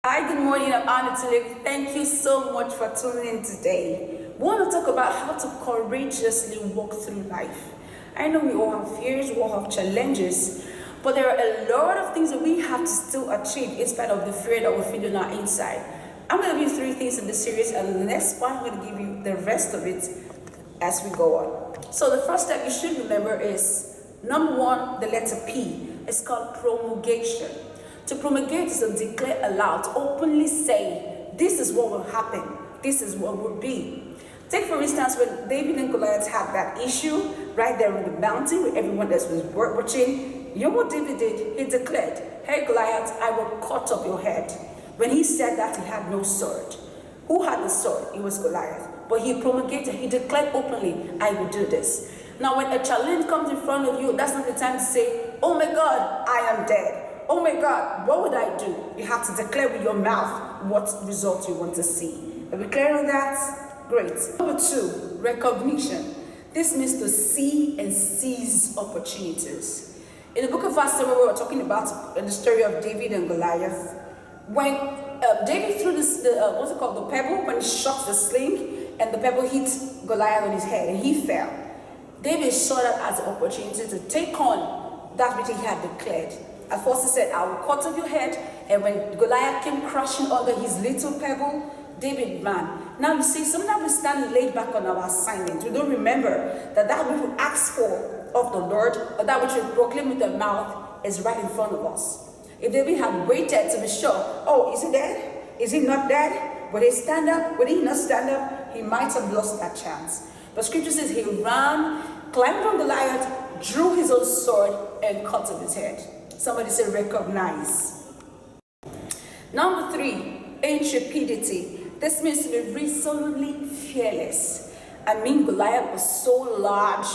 Hi, good morning. I'm Atulaegwu. Thank you so much for tuning in today. We want to talk about how to courageously walk through life. I know we all have fears, we all have challenges, but there are a lot of things that we have to still achieve in spite of the fear that we feel on our inside. I'm going to give you 3 things in this series, and in the next one, I'm going to give you the rest of it as we go on. So the first step you should remember is, number 1, the letter P. It's called promulgation. To promulgate is to declare aloud, to openly say, this is what will happen, this is what will be. Take for instance, when David and Goliath had that issue right there on the mountain with everyone that was watching, you know what David did? He declared, hey Goliath, I will cut off your head. When he said that, he had no sword. Who had the sword? It was Goliath. But he promulgated, he declared openly, I will do this. Now when a challenge comes in front of you, that's not the time to say, oh my God, I am dead. Oh my God, what would I do? You have to declare with your mouth what result you want to see. Are we clear on that? Great. Number 2, recognition. This means to see and seize opportunities. In the book of 1 Samuel, we were talking about the story of David and Goliath. When David threw what's it called, the pebble, when he shot the sling, and the pebble hit Goliath on his head, and he fell. David saw that as an opportunity to take on that which he had declared. At first he said, I will cut off your head. And when Goliath came crashing under his little pebble, David ran. Now you see, sometimes we stand laid back on our assignment. We don't remember that which we ask for of the Lord, or that which we proclaim with the mouth, is right in front of us. If David had waited to be sure, oh, is he dead? Is he not dead? Would he stand up? Would he not stand up? He might have lost that chance. But scripture says he ran, climbed on Goliath, drew his own sword, and cut off his head. Somebody say recognize. Number 3, intrepidity. This means to be resolutely fearless. I mean, Goliath was so large.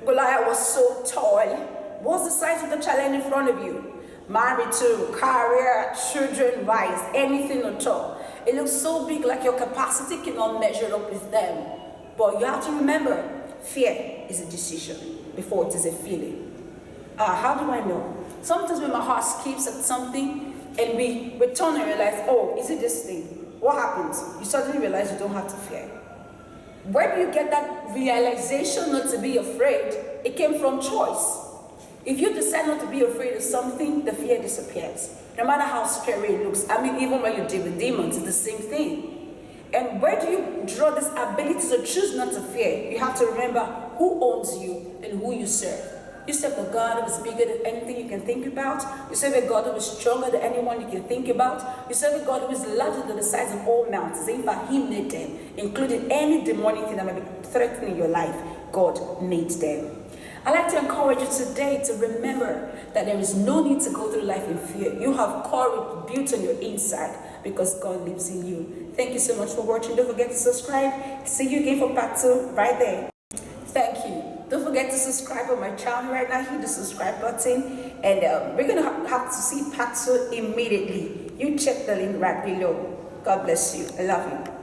Goliath was so tall. What's the size of the challenge in front of you? Married to, career, children, wives, anything at all. It looks so big, like your capacity cannot measure up with them. But you have to remember, fear is a decision before it is a feeling. How do I know? Sometimes when my heart skips at something and we turn and realize, oh, is it this thing? What happens? You suddenly realize you don't have to fear. Where do you get that realization not to be afraid? It came from choice. If you decide not to be afraid of something, the fear disappears. No matter how scary it looks. I mean, even when you deal with demons, it's the same thing. And where do you draw this ability to choose not to fear? You have to remember who owns you and who you serve. You serve a God who is bigger than anything you can think about. You serve a God who is stronger than anyone you can think about. You serve a God who is larger than the size of all mountains. In fact, He made them, including any demonic thing that may be threatening your life. God made them. I'd like to encourage you today to remember that there is no need to go through life in fear. You have courage built on your inside because God lives in you. Thank you so much for watching. Don't forget to subscribe. See you again for part 2 right there. Thank you. Don't forget to subscribe on my channel right now. Hit the subscribe button. And we're going to have to see part 2 immediately. You check the link right below. God bless you. I love you.